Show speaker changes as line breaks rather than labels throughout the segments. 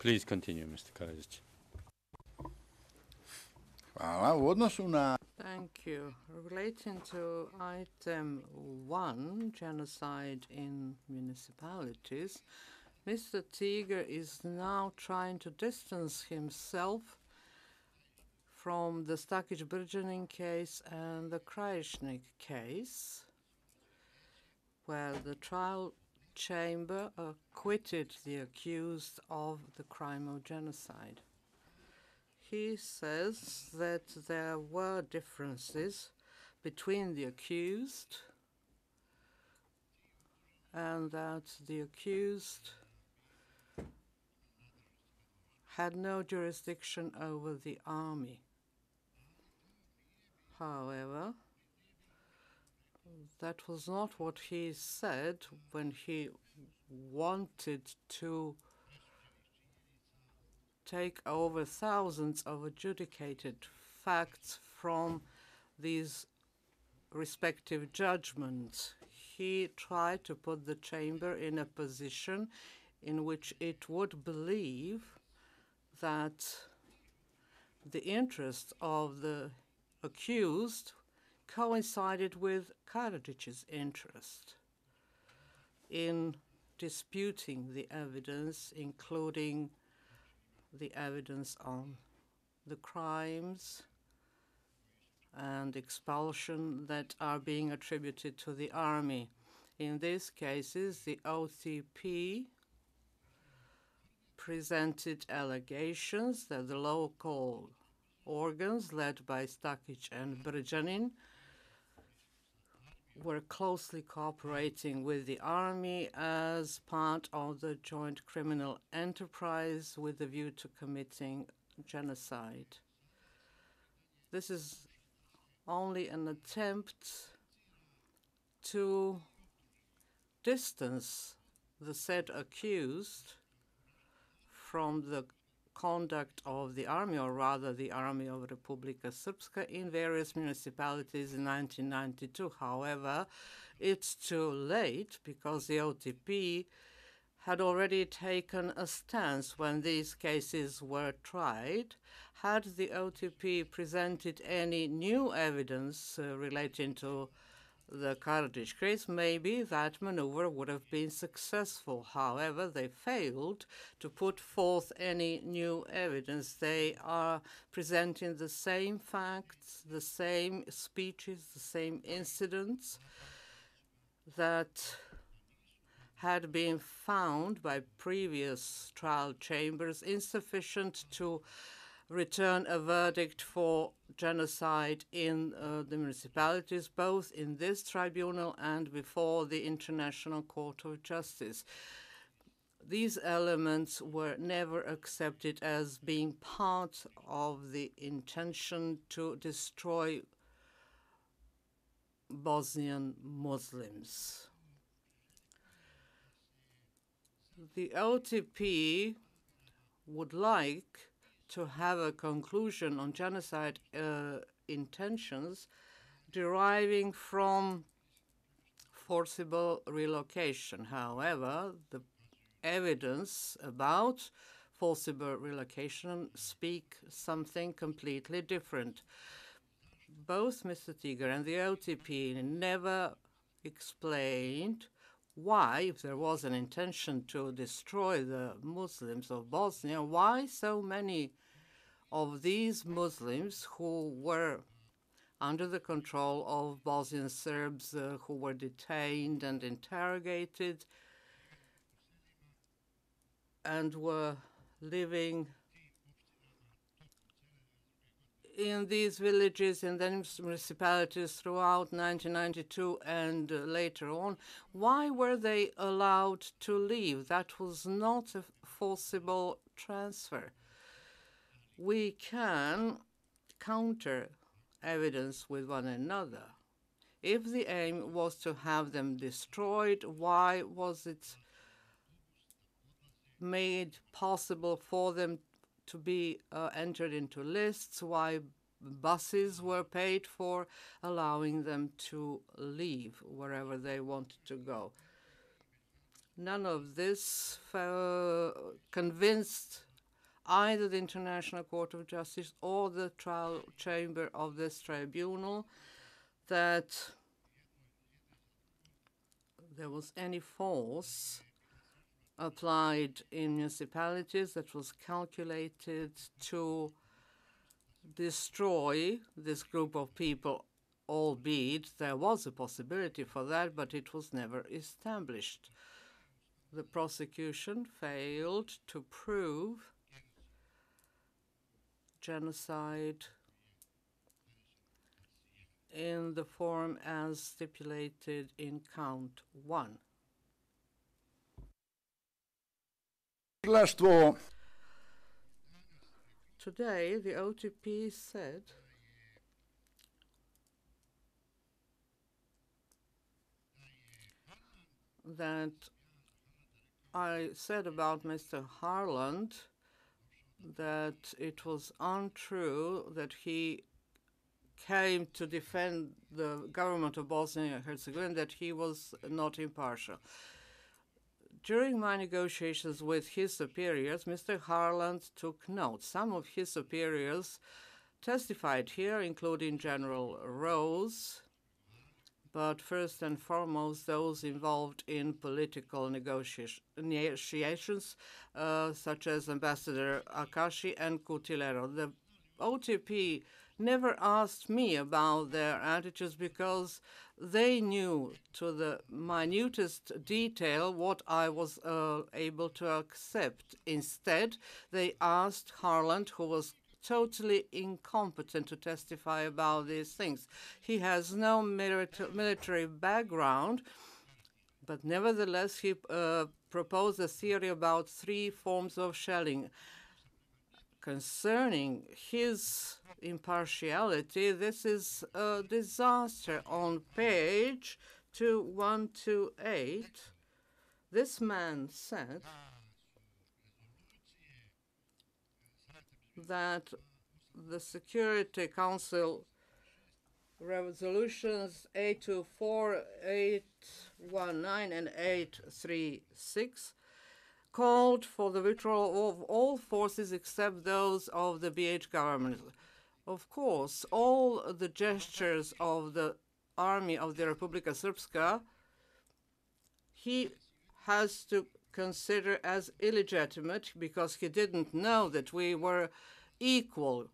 Please continue, Mr. Karadžić.
Hvala. U odnosu na
Thank you. Relating to item 1, genocide in municipalities, Mr. Tiger is now trying to distance himself from the Stakić-Brđanin case and the Krajišnik case, where the trial chamber acquitted the accused of the crime of genocide. He says that there were differences between the accused and that the accused had no jurisdiction over the army. However, that was not what he said when he wanted to take over thousands of adjudicated facts from these respective judgments. He tried to put the chamber in a position in which it would believe that the interest of the accused coincided with Karadžić's interest in disputing the evidence, including the evidence on the crimes and expulsion that are being attributed to the army. In these cases, the OTP presented allegations that the local organs led by Stakić and Brđanin were closely cooperating with the army as part of the joint criminal enterprise with a view to committing genocide. This is only an attempt to distance the said accused from the conduct of the army, or rather the army of Republika Srpska, in various municipalities in 1992. However, it's too late because the OTP had already taken a stance when these cases were tried. Had the OTP presented any new evidence relating to the Karadžić case, maybe that maneuver would have been successful. However, they failed to put forth any new evidence. They are presenting the same facts, the same speeches, the same incidents that had been found by previous trial chambers insufficient to return a verdict for genocide in the municipalities, both in this tribunal and before the International Court of Justice. These elements were never accepted as being part of the intention to destroy Bosnian Muslims. The OTP would like to have a conclusion on genocide intentions deriving from forcible relocation. However, the evidence about forcible relocation speak something completely different. Both Mr. Tiger and the OTP never explained why, if there was an intention to destroy the Muslims of Bosnia, why so many of these Muslims who were under the control of Bosnian Serbs who were detained and interrogated and were living in these villages and then municipalities throughout 1992 and later on, why were they allowed to leave? That was not a forcible transfer. We can counter evidence with one another. If the aim was to have them destroyed, why was it made possible for them to be entered into lists, why buses were paid for, allowing them to leave wherever they wanted to go? None of this convinced either the International Court of Justice or the trial chamber of this tribunal that there was any force applied in municipalities that was calculated to destroy this group of people, albeit there was a possibility for that, but it was never established. The prosecution failed to prove genocide in the form as stipulated in count 1. Today, the OTP said that I said about Mr. Harland that it was untrue that he came to defend the government of Bosnia and Herzegovina, that he was not impartial. During my negotiations with his superiors, Mr. Harland took note. Some of his superiors testified here, including General Rose, but first and foremost those involved in political negotiations, such as Ambassador Akashi and Cutilero. The OTP never asked me about their attitudes because they knew to the minutest detail what I was able to accept. Instead, they asked Harland, who was totally incompetent to testify about these things. He has no military background, but nevertheless he proposed a theory about 3 forms of shelling. Concerning his impartiality, this is a disaster. On page 2128, this man said that the Security Council resolutions 824, 819, and 836 called for the withdrawal of all forces except those of the BH government. Of course, all the gestures of the army of the Republika Srpska, he has to consider as illegitimate because he didn't know that we were equal.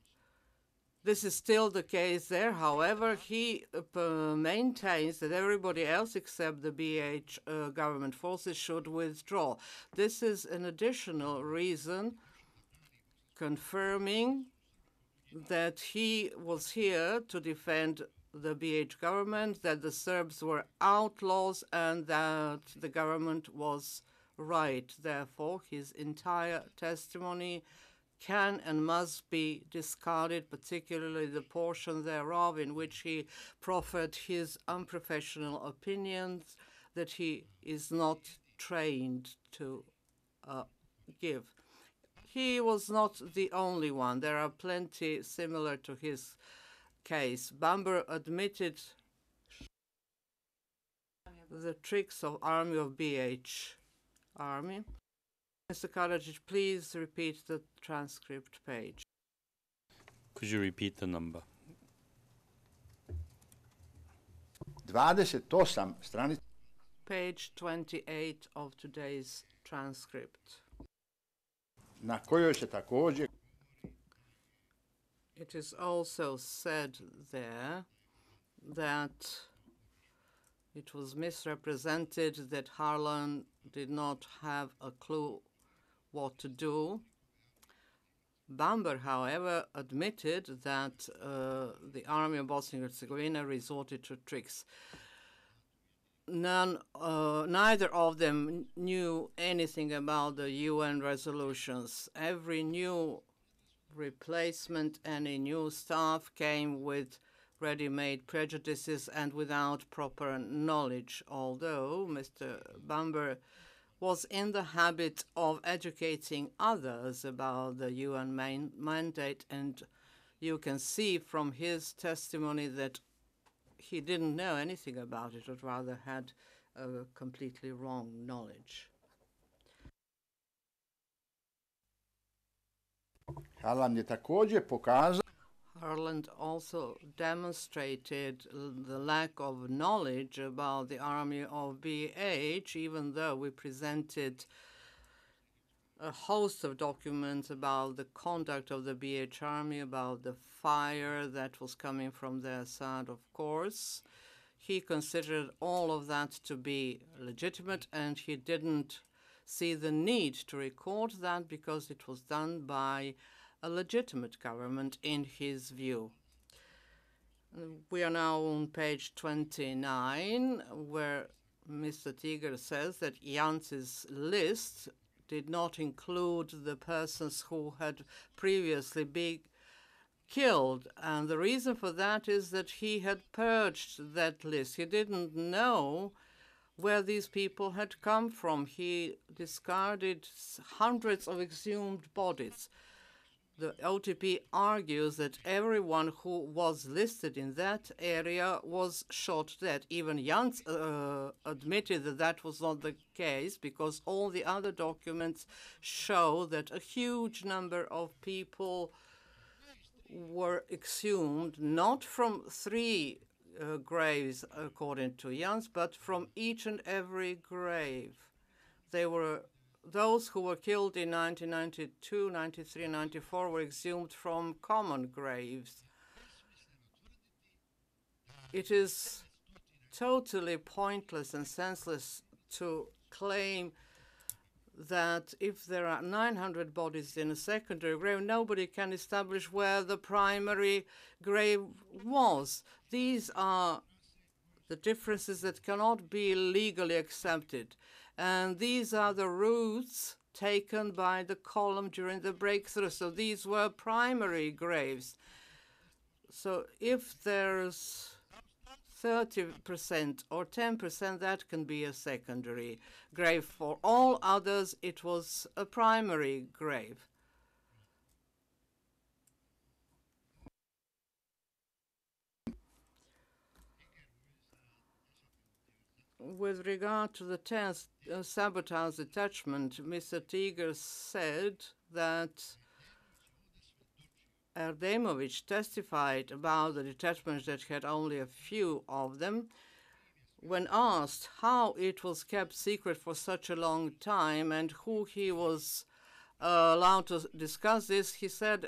This is still the case there. However, he maintains that everybody else except the BH government forces should withdraw. This is an additional reason confirming that he was here to defend the BH government, that the Serbs were outlaws, and that the government was right. Therefore, his entire testimony can and must be discarded, particularly the portion thereof in which he proffered his unprofessional opinions that he is not trained to give. He was not the only one. There are plenty similar to his case. Bamber admitted the tricks of army of BH army. Mr. Karadžić, please repeat the transcript page.
Could you repeat the number?
28 stranica.
Page 28 of today's transcript.
Na kojoj se također
It is also said there that it was misrepresented that Harlan did not have a clue what to do. Bamber, however, admitted that the army of Bosnia and Herzegovina resorted to tricks. Neither of them knew anything about the UN resolutions. Every new replacement, any new staff came with ready-made prejudices and without proper knowledge, although Mr. Bamber was in the habit of educating others about the UN mandate, and you can see from his testimony that he didn't know anything about it, or rather had a completely wrong knowledge.
Harland je također pokazao
Harland also demonstrated the lack of knowledge about the army of BH, even though we presented a host of documents about the conduct of the BH army, about the fire that was coming from their side, of course. He considered all of that to be legitimate, and he didn't see the need to record that because it was done by a legitimate government in his view. We are now on page 29, where Mr. Tiger says that Jantz's list did not include the persons who had previously been killed. And the reason for that is that he had purged that list. He didn't know where these people had come from. He discarded hundreds of exhumed bodies. The OTP argues that everyone who was listed in that area was shot dead. Even Jantz admitted that that was not the case because all the other documents show that a huge number of people were exhumed, not from three graves, according to Jantz, but from each and every grave. They were those who were killed in 1992, 93, and 94 were exhumed from common graves. It is totally pointless and senseless to claim that if there are 900 bodies in a secondary grave, nobody can establish where the primary grave was. These are the differences that cannot be legally accepted. And these are the routes taken by the column during the breakthrough. So these were primary graves. So if there's 30% or 10%, that can be a secondary grave. For all others, it was a primary grave. With regard to the sabotage detachment, Mr. Tiger said that Erdemovich testified about the detachment that had only a few of them. When asked how it was kept secret for such a long time and who he was allowed to discuss this, he said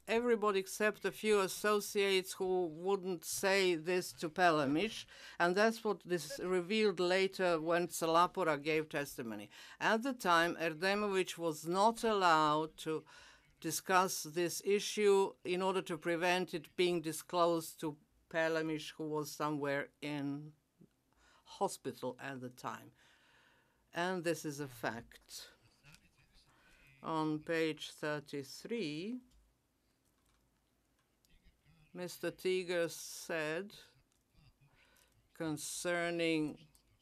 everybody except a few associates who wouldn't say this to Pelemish, and that's what this revealed later when Salapura gave testimony. At the time, Erdemovich was not allowed to discuss this issue in order to prevent it being disclosed to Pelemish, who was somewhere in hospital at the time. And this is a fact. On page 33, Mr. Tiger said concerning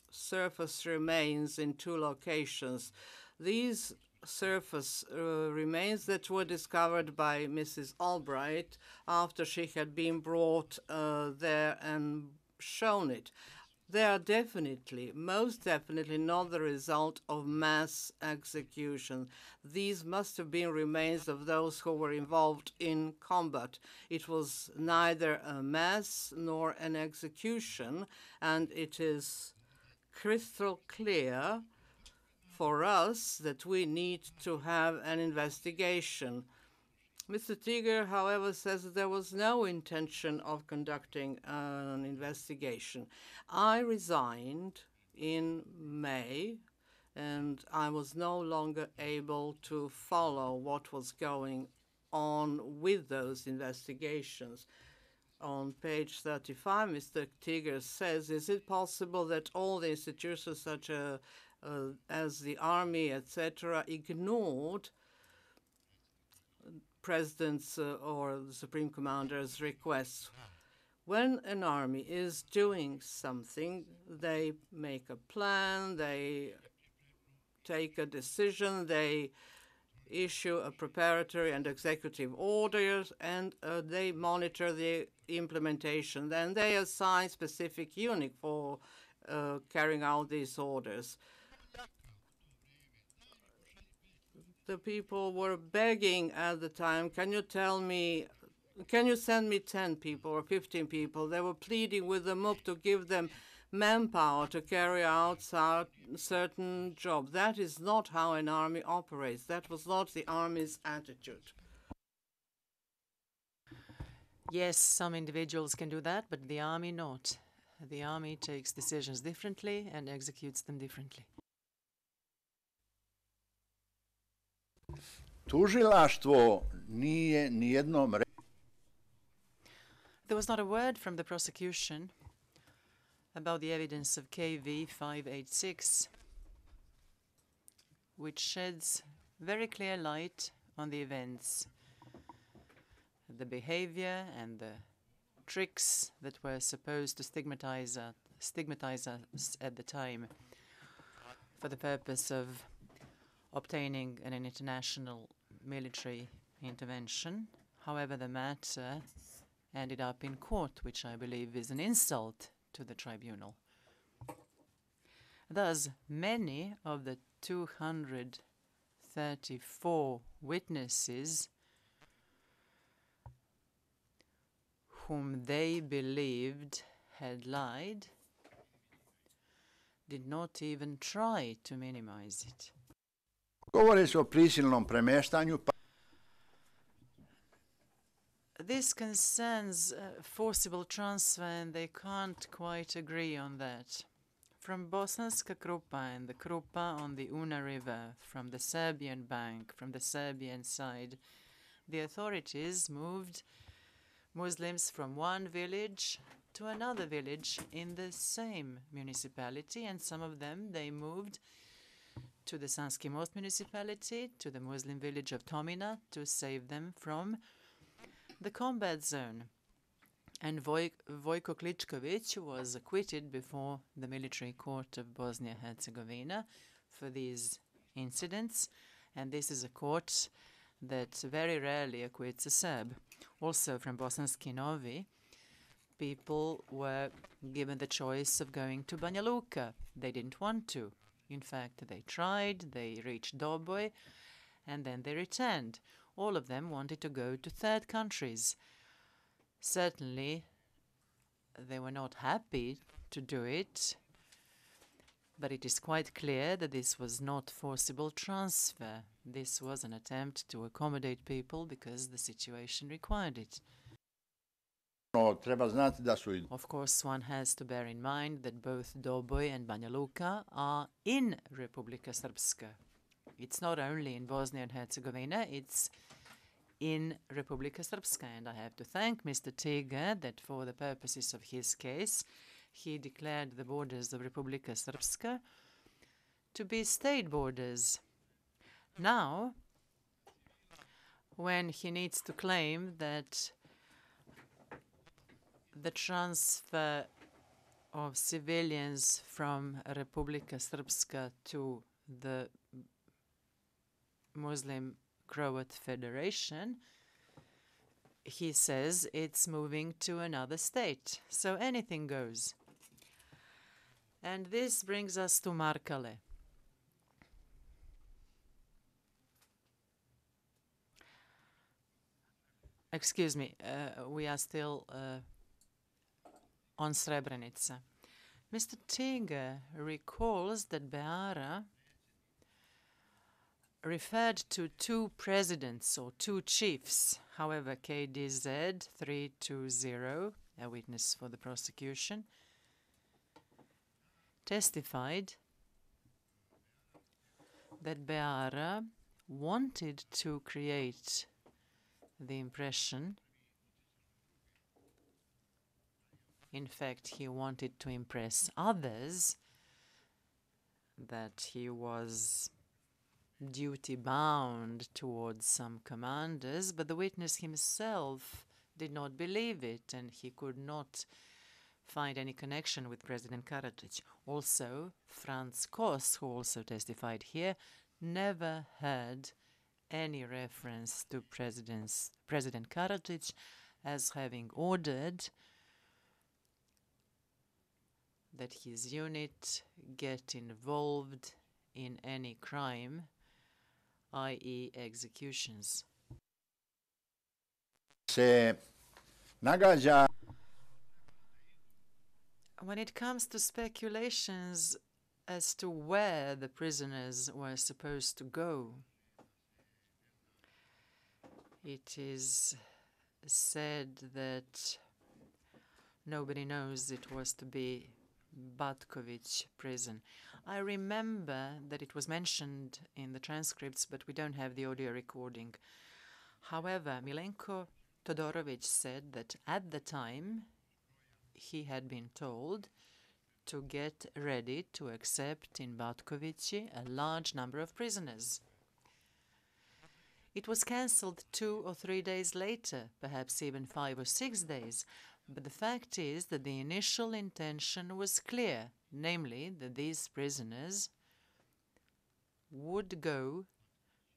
surface remains in two locations, these surface remains that were discovered by Mrs. Albright after she had been brought there and shown it. They are definitely, most definitely not the result of mass execution. These must have been remains of those who were involved in combat. It was neither a mass nor an execution, and it is crystal clear for us that we need to have an investigation. Mr. Tiger, however, says that there was no intention of conducting an investigation. I resigned in May, and I was no longer able to follow what was going on with those investigations. On page 35, Mr. Tiger says, is it possible that all the institutions such as the army, etc., ignored president's or the supreme commander's requests? When an army is doing something, they make a plan, they take a decision, they issue a preparatory and executive orders, and they monitor the implementation. Then they assign specific unit for carrying out these orders. The people were begging at the time, can you tell me, can you send me 10 people or 15 people? They were pleading with the MUP to give them manpower to carry out certain jobs. That is not how an army operates. That was not the army's attitude.
Yes, some individuals can do that, but the army not. The army takes decisions differently and executes them differently.
Tužilaštvo nije nijednom
There was not a word from the prosecution about the evidence of KV 586, which sheds very clear light on the events, the behavior and the tricks that were supposed to stigmatize us at the time for the purpose of obtaining an international military intervention. However, the matter ended up in court, which I believe is an insult to the tribunal. Thus, many of the 234 witnesses whom they believed had lied did not even try to minimize it.
Govori se o prisilnom premeštanju.
This concerns forcible transfer, and they can't quite agree on that. From Bosanska Krupa and the Krupa on the Una River, from the Serbian bank, from the Serbian side, the authorities moved Muslims from one village to another village in the same municipality, and some of them they moved to the Sanski Most municipality, to the Muslim village of Tomina, to save them from the combat zone. And Vojko Kličković was acquitted before the military court of Bosnia-Herzegovina for these incidents, and this is a court that very rarely acquits a Serb. Also from Bosanski Novi, people were given the choice of going to Banja Luka. They didn't want to. In fact, they tried, they reached Doboj, and then they returned. All of them wanted to go to third countries. Certainly, they were not happy to do it, but it is quite clear that this was not forcible transfer. This was an attempt to accommodate people because the situation required it. Of course, one has to bear in mind that both Doboj and Banja Luka are in Republika Srpska. It's not only in Bosnia and Herzegovina, it's in Republika Srpska. And I have to thank Mr. Tiga that for the purposes of his case, he declared the borders of Republika Srpska to be state borders. Now, when he needs to claim that the transfer of civilians from Republika Srpska to the Muslim Croat Federation, he says it's moving to another state. So anything goes. And this brings us to Markale. Excuse me, we are still on Srebrenica. Mr. Tiga recalls that Beara referred to two presidents or two chiefs. However, KDZ 320, a witness for the prosecution, testified that Beara wanted to create the impression, in fact, he wanted to impress others that he was duty-bound towards some commanders, but the witness himself did not believe it, and he could not find any connection with President Karadžić. Also, Franz Kos, who also testified here, never heard any reference to President Karadžić as having ordered that his unit get involved in any crime i.e. executions.
Se nagađa
When it comes to speculations as to where the prisoners were supposed to go, it is said that nobody knows it was to be Batković prison. I remember that it was mentioned in the transcripts, but we don't have the audio recording. However, Milenko Todorović said that at the time he had been told to get ready to accept in Batkovići a large number of prisoners. It was cancelled 2 or 3 days later, perhaps even 5 or 6 days, but the fact is that the initial intention was clear, namely that these prisoners would go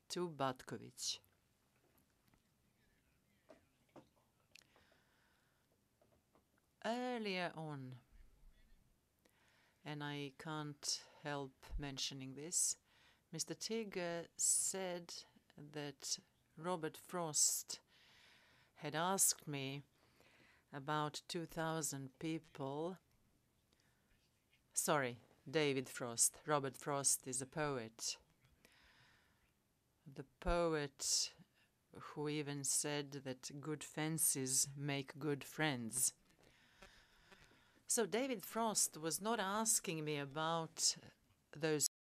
to Batković. Earlier on, and I can't help mentioning this, Mr. Tigger said that Robert Frost had asked me about 2,000 people. Sorry, David Frost. Robert Frost is a poet. The poet who even said that good fences make good friends. So David Frost was not asking me about those